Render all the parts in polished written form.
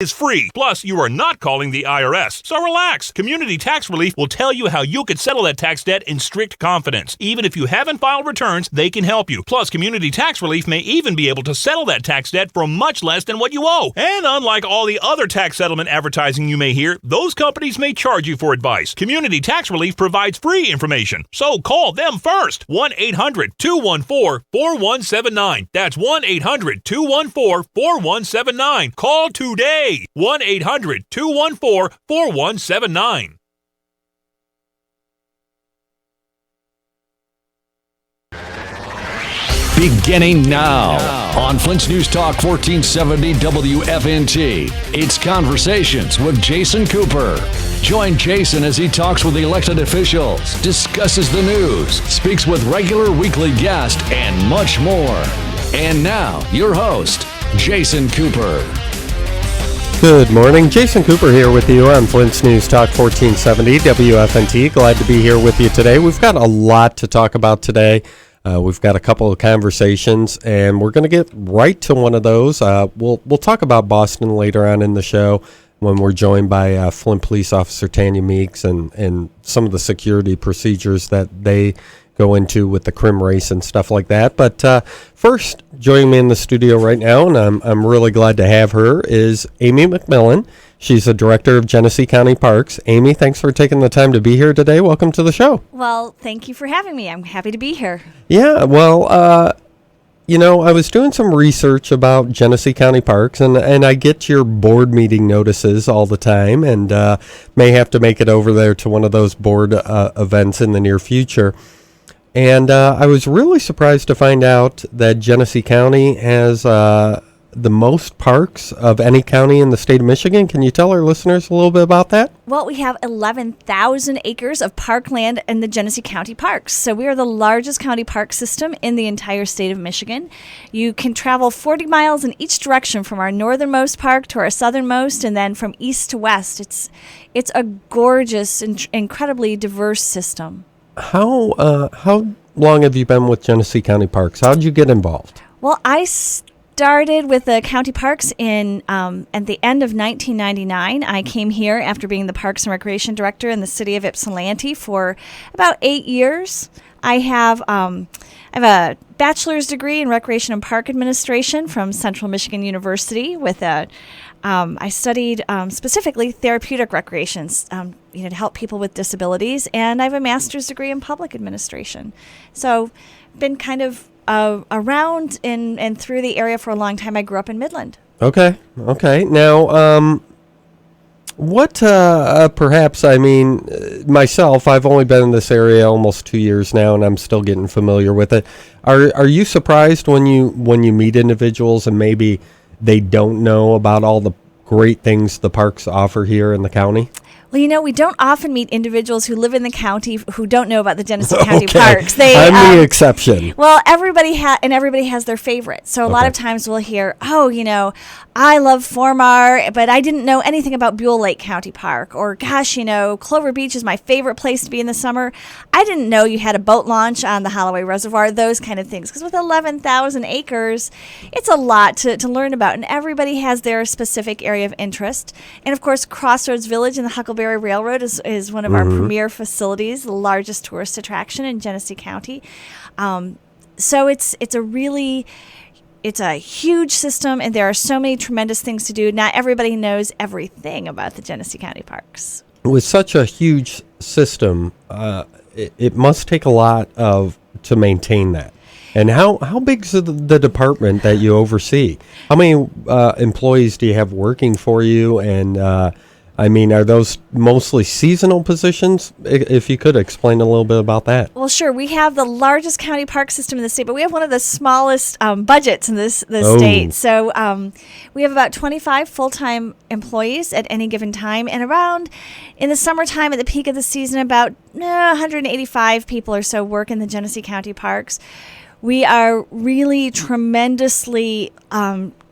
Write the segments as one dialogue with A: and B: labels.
A: is free. Plus, you are not calling the IRS. So relax. Community Tax Relief will tell you how you could settle that tax debt in strict confidence. Even if you haven't filed returns, they can help you. Plus, Community Tax Relief may even be able to settle that tax debt for much less than what you owe. And unlike all the other tax settlement advertising you may hear, those companies may charge you for advice. Community Tax Relief provides free information. So call them first. 1-800-214-4179. That's 1-800-214-4179. Call today. 1-800-214-4179.
B: Beginning now on Flint's News Talk 1470 WFNT. It's Conversations with Jason Cooper. Join Jason as he talks with elected officials, discusses the news, speaks with regular weekly guests, and much more. And now, your host, Jason Cooper.
C: Good morning. Jason Cooper here with you on Flint's News Talk 1470 WFNT. Glad to be here with you today. We've got a lot to talk about today. We've got a couple of conversations, and we're going to get right to one of those. We'll talk about Boston later on in the show when we're joined by Flint Police Officer Tanya Meeks and some of the security procedures that they go into with the crim race and stuff like that. But first, joining me in the studio right now, and I'm really glad to have her, is Amy McMillan. She's the director of Genesee County Parks. Amy, thanks for taking the time to be here today. Welcome to the show.
D: Well, thank you for having me. I'm happy to be here.
C: Yeah, well, I was doing some research about Genesee County Parks, and I get your board meeting notices all the time, and may have to make it over there to one of those board events in the near future. And I was really surprised to find out that Genesee County has the most parks of any county in the state of Michigan. Can you tell our listeners a little bit about that?
D: Well, we have 11,000 acres of parkland in the Genesee County Parks. So we are the largest county park system in the entire state of Michigan. You can travel 40 miles in each direction from our northernmost park to our southernmost, and then from east to west. It's a gorgeous and incredibly diverse system. How
C: long have you been with Genesee County Parks? How did you get involved?
D: Well, I started with the county parks at the end of 1999. I came here after being the Parks and Recreation Director in the city of Ypsilanti for about 8 years. I have a bachelor's degree in Recreation and Park Administration from Central Michigan University with I studied specifically therapeutic recreations, to help people with disabilities, and I have a master's degree in public administration. So, been kind of around and through the area for a long time. I grew up in Midland.
C: Okay. Now, what perhaps, myself, I've only been in this area almost 2 years now, and I'm still getting familiar with it. Are you surprised when you meet individuals and maybe they don't know about all the great things the parks offer here in the county?
D: Well, we don't often meet individuals who live in the county who don't know about the Genesee County
C: Okay.
D: Parks.
C: I'm the exception.
D: Well, everybody has their favorite. So a lot of times we'll hear, I love Formar, but I didn't know anything about Buell Lake County Park. Or, gosh, Clover Beach is my favorite place to be in the summer. I didn't know you had a boat launch on the Holloway Reservoir, those kind of things. Because with 11,000 acres, it's a lot to learn about. And everybody has their specific area of interest. And, of course, Crossroads Village and the Huckleberry Railroad is one of our premier facilities, the largest tourist attraction in Genesee County. So it's a huge system, and there are so many tremendous things to do. Not everybody knows everything about the Genesee County Parks.
C: With such a huge system, it must take a lot to maintain that. And how big is the department that you oversee? How many employees do you have working for you? And are those mostly seasonal positions? If you could explain a little bit about that.
D: Well, sure. We have the largest county park system in the state, but we have one of the smallest budgets in the state. So we have about 25 full-time employees at any given time, and around in the summertime at the peak of the season, about 185 people or so work in the Genesee County Parks. We are really tremendously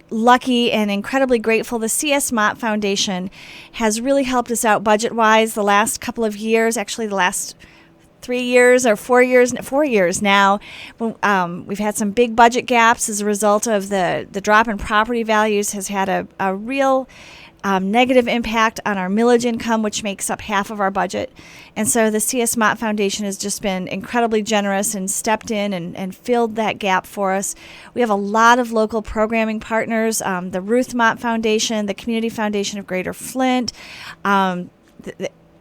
D: lucky and incredibly grateful. The C.S. Mott Foundation has really helped us out budget-wise the last couple of years, actually the last 3 years or 4 years now. We've had some big budget gaps as a result of the drop in property values has had a real negative impact on our millage income, which makes up half of our budget. And so the C.S. Mott Foundation has just been incredibly generous and stepped in and filled that gap for us. We have a lot of local programming partners, the Ruth Mott Foundation, the Community Foundation of Greater Flint,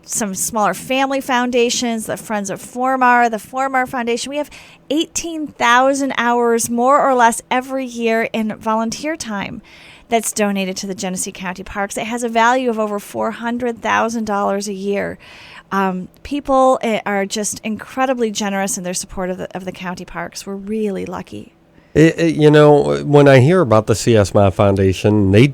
D: some smaller family foundations, the Friends of Formar, the Formar Foundation. We have 18,000 hours, more or less, every year in volunteer time that's donated to the Genesee County Parks. It has a value of over $400,000 a year. People are just incredibly generous in their support of the county parks. We're really lucky.
C: When I hear about the C.S. Mott Foundation, they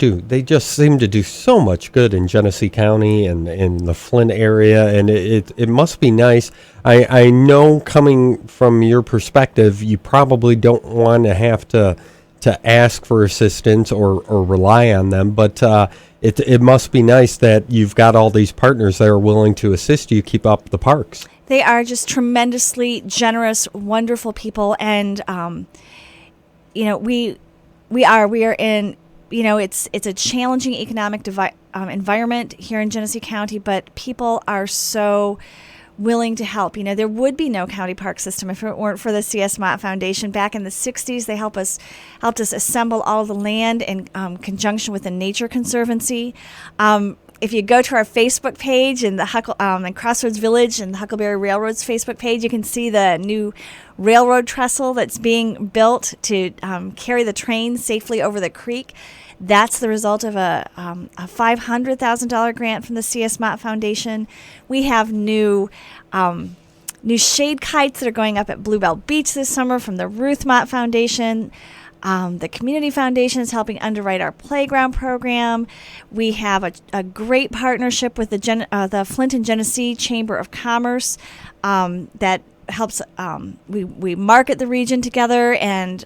C: just seem to do so much good in Genesee County and in the Flint area, and it must be nice. I know, coming from your perspective, you probably don't want to have to ask for assistance or rely on them, but it must be nice that you've got all these partners that are willing to assist you keep up the parks.
D: They are just tremendously generous, wonderful people, and we are in, it's a challenging economic environment here in Genesee County, but people are so willing to help. There would be no county park system if it weren't for the C.S. Mott Foundation. Back in the 60s, they helped us assemble all the land in conjunction with the Nature Conservancy. If you go to our Facebook page and and Crossroads Village and the Huckleberry Railroad's Facebook page, you can see the new railroad trestle that's being built to carry the train safely over the creek. That's the result of a $500,000 grant from the C.S. Mott Foundation. We have new shade kites that are going up at Bluebell Beach this summer from the Ruth Mott Foundation. The Community Foundation is helping underwrite our playground program. We have a great partnership with the Flint and Genesee Chamber of Commerce that helps. We market the region together and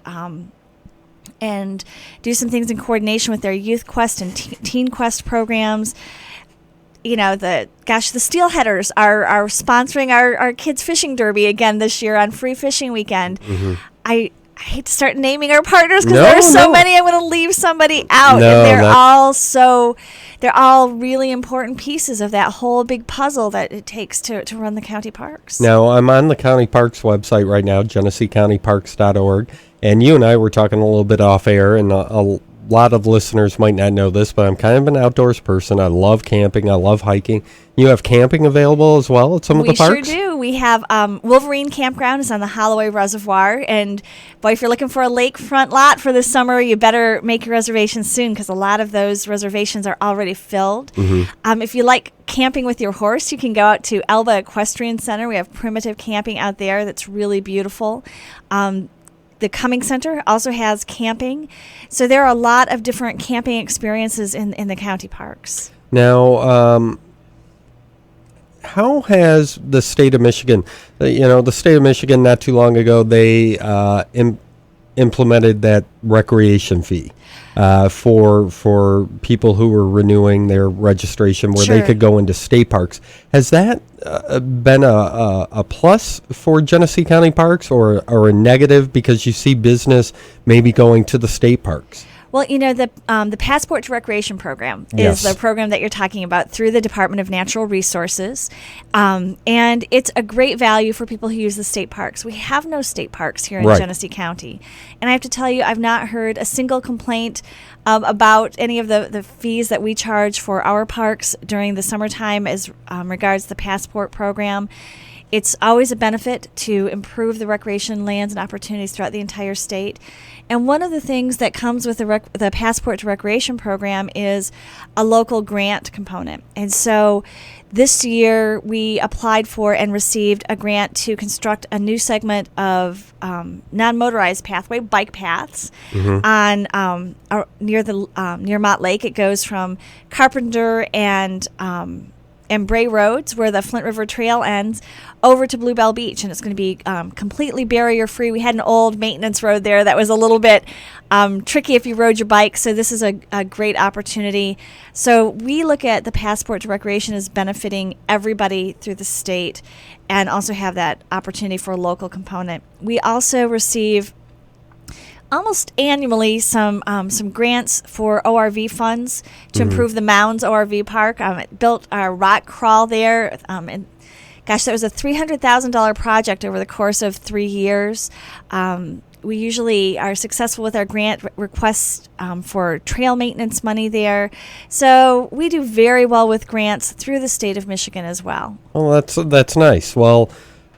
D: do some things in coordination with their Youth Quest and Teen Quest programs. The Steelheaders are sponsoring our kids fishing derby again this year on Free Fishing Weekend. Mm-hmm. I hate to start naming our partners because there are so many. I'm going to leave somebody out, and they're all really important pieces of that whole big puzzle that it takes to run the county parks.
C: Now, I'm on the county parks website right now, GeneseeCountyParks.org, and you and I were talking a little bit off air, and a lot of listeners might not know this, but I'm kind of an outdoors person. I love camping. I love hiking. You have camping available as well at some of the parks?
D: We sure do. We have Wolverine Campground is on the Holloway Reservoir. And, boy, if you're looking for a lakefront lot for this summer, you better make your reservations soon because a lot of those reservations are already filled. Mm-hmm. If you like camping with your horse, you can go out to Elba Equestrian Center. We have primitive camping out there that's really beautiful. The Cumming Center also has camping. So there are a lot of different camping experiences in the county parks.
C: Now, how has the state of Michigan, the state of Michigan not too long ago, they implemented that recreation fee for people who were renewing their registration where
D: Sure.
C: they could go into state parks. Has that been a plus for Genesee County Parks or a negative because you see business maybe going to the state parks?
D: Well, the Passport to Recreation program
C: Yes.
D: is the program that you're talking about through the Department of Natural Resources. And it's a great value for people who use the state parks. We have no state parks here in
C: Right.
D: Genesee County. And I have to tell you, I've not heard a single complaint about any of the fees that we charge for our parks during the summertime as regards the Passport program. It's always a benefit to improve the recreation lands and opportunities throughout the entire state. And one of the things that comes with the Passport to Recreation program is a local grant component. And so this year we applied for and received a grant to construct a new segment of non-motorized pathway, bike paths, on near Mott Lake. It goes from Carpenter and Bray Roads, where the Flint River Trail ends, over to Bluebell Beach, and it's going to be completely barrier-free. We had an old maintenance road there that was a little bit tricky if you rode your bike, so this is a great opportunity. So we look at the Passport to Recreation as benefiting everybody through the state and also have that opportunity for a local component. We also receive almost annually some grants for ORV funds to improve the Mounds ORV Park. It built a rock crawl there, and gosh, that was a $300,000 project over the course of 3 years. We usually are successful with our grant requests for trail maintenance money there. So we do very well with grants through the state of Michigan as well.
C: Well, that's nice. Well,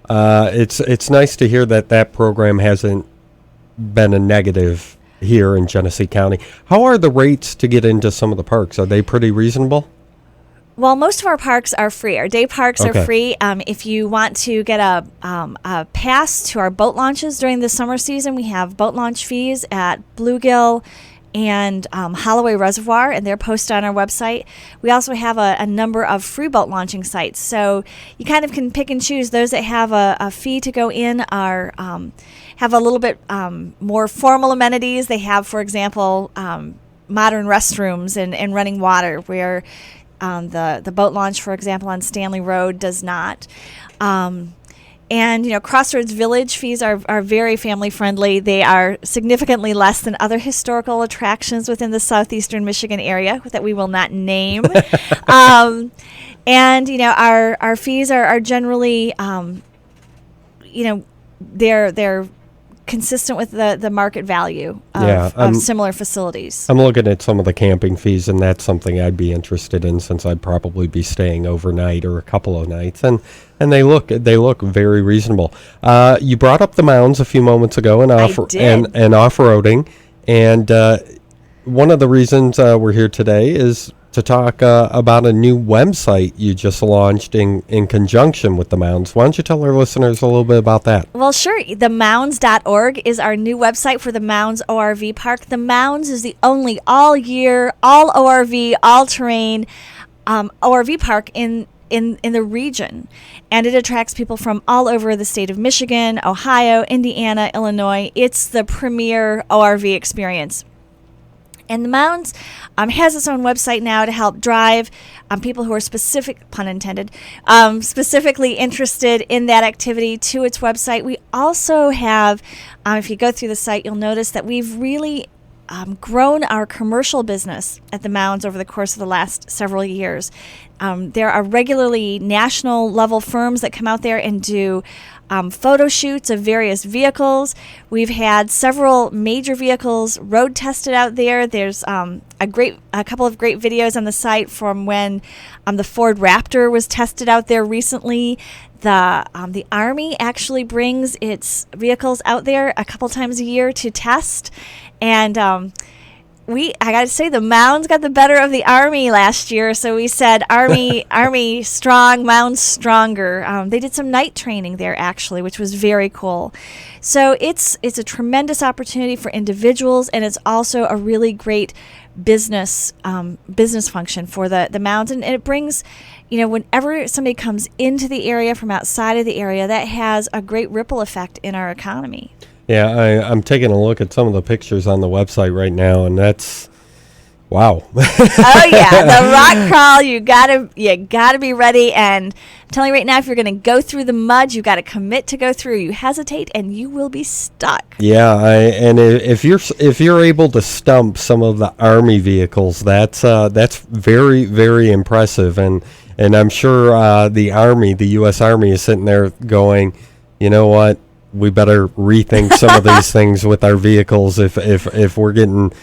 C: it's nice to hear that program hasn't been a negative here in Genesee County. How are the rates to get into some of the parks? Are they pretty reasonable?
D: Well, most of our parks are free. Our day parks
C: Okay.
D: are free. If you want to get a pass to our boat launches during the summer season, we have boat launch fees at Bluegill and Holloway Reservoir, and they're posted on our website. We also have a number of free boat launching sites. So you kind of can pick and choose. Those that have a fee to go in are have a little bit more formal amenities. They have, for example, modern restrooms and running water, where the boat launch, for example, on Stanley Road does not. And, Crossroads Village fees are very family friendly. They are significantly less than other historical attractions within the southeastern Michigan area that we will not name. And, our fees are generally, they're consistent with the market value of similar facilities.
C: I'm looking at some of the camping fees, and that's something I'd be interested in, since I'd probably be staying overnight or a couple of nights, and they look very reasonable. You brought up the Mounds a few moments ago, and off-roading, and one of the reasons we're here today is to talk about a new website you just launched in conjunction with the Mounds. Why don't you tell our listeners a little bit about that?
D: Well, sure. TheMounds.org is our new website for the Mounds ORV Park. The Mounds is the only all-year, all-ORV, all-terrain ORV park in the region. And it attracts people from all over the state of Michigan, Ohio, Indiana, Illinois. It's the premier ORV experience. And the Mounds has its own website now to help drive people who are pun intended, specifically interested in that activity to its website. We also have, if you go through the site, you'll notice that we've really grown our commercial business at the Mounds over the course of the last several years. There are regularly national level firms that come out there and do photo shoots of various vehicles. We've had several major vehicles road tested out there. There's a couple of great videos on the site from when the Ford Raptor was tested out there recently. The Army actually brings its vehicles out there a couple times a year to test, and I got to say, the Mounds got the better of the Army last year, so we said Army strong, Mounds stronger. They did some night training there, actually, which was very cool. So it's a tremendous opportunity for individuals, and it's also a really great business function for the Mounds, and it brings, whenever somebody comes into the area from outside of the area, that has a great ripple effect in our economy.
C: Yeah, I'm taking a look at some of the pictures on the website right now, and that's wow.
D: Oh yeah, the rock crawl. You gotta be ready. And I'm telling you right now, if you're going to go through the mud, you got to commit to go through. You hesitate, and you will be stuck.
C: Yeah, and if you're able to stump some of the Army vehicles, that's very, very impressive. And I'm sure the U.S. Army is sitting there going, you know what? We better rethink some of these things with our vehicles if we're getting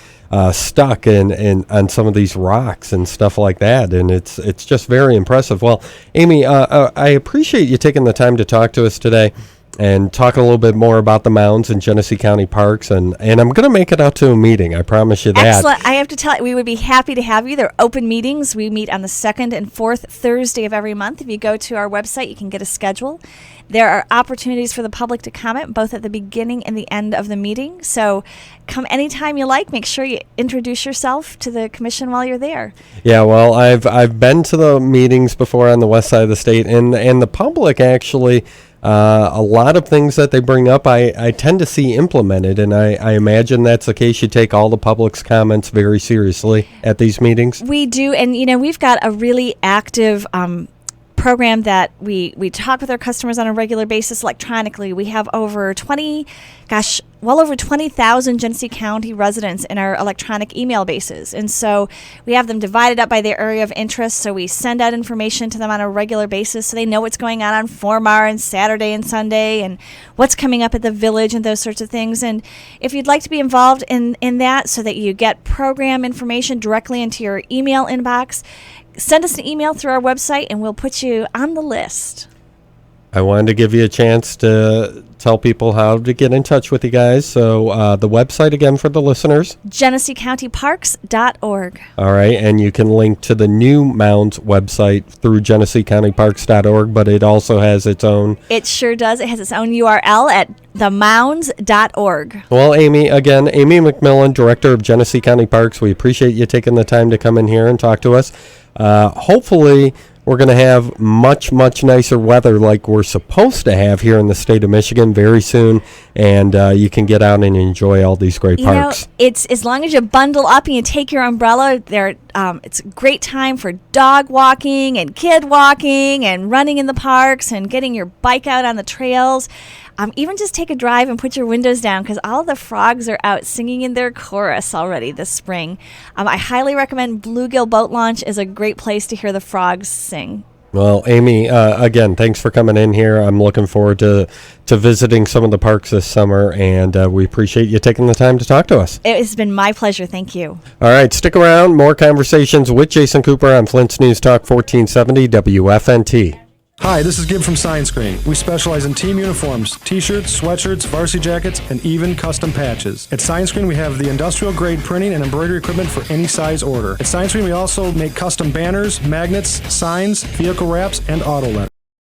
C: stuck in on some of these rocks and stuff like that. And it's just very impressive. Well, Amy, I appreciate you taking the time to talk to us today and talk a little bit more about the Mounds and Genesee County Parks. And I'm going to make it out to a meeting. I promise you that.
D: Excellent. I have to tell you, we would be happy to have you. They're open meetings. We meet on the 2nd and 4th Thursday of every month. If you go to our website, you can get a schedule. There are opportunities for the public to comment both at the beginning and the end of the meeting. So come anytime you like. Make sure you introduce yourself to the commission while you're there. Yeah, well, I've been to the meetings before on the west side of the state, and the public actually, a lot of things that they bring up I tend to see implemented, and I imagine that's the case. You take all the public's comments very seriously at these meetings. We do, and we've got a really active program that we talk with our customers on a regular basis electronically. We have over 20,000 Genesee County residents in our electronic email bases. And so we have them divided up by their area of interest. So we send out information to them on a regular basis so they know what's going on Formar and Saturday and Sunday and what's coming up at the village and those sorts of things. And if you'd like to be involved in that so that you get program information directly into your email inbox, send us an email through our website and we'll put you on the list.
C: I wanted to give you a chance to tell people how to get in touch with you guys. So the website again for the listeners.
D: GeneseeCountyParks.org.
C: All right, and you can link to the new Mounds website through GeneseeCountyParks.org, but it also has its own.
D: It sure does. It has its own URL at themounds.org.
C: Well, Amy McMillan, Director of Genesee County Parks, we appreciate you taking the time to come in here and talk to us. Hopefully, we're going to have much, much nicer weather like we're supposed to have here in the state of Michigan very soon, and you can get out and enjoy all these great parks.
D: It's as long as you bundle up and you take your umbrella, it's a great time for dog walking and kid walking and running in the parks and getting your bike out on the trails. Even just take a drive and put your windows down because all the frogs are out singing in their chorus already this spring. I highly recommend Bluegill Boat Launch is a great place to hear the frogs sing.
C: Well, Amy, again, thanks for coming in here. I'm looking forward to visiting some of the parks this summer, and we appreciate you taking the time to talk to us.
D: It has been my pleasure. Thank you.
C: All right, stick around. More conversations with Jason Cooper on Flint's News Talk 1470 WFNT.
E: Hi, this is Gib from Sign Screen. We specialize in team uniforms, t-shirts, sweatshirts, varsity jackets, and even custom patches. At Sign Screen, we have the industrial-grade printing and embroidery equipment for any size order. At Sign Screen, we also make custom banners, magnets, signs, vehicle wraps, and auto letters.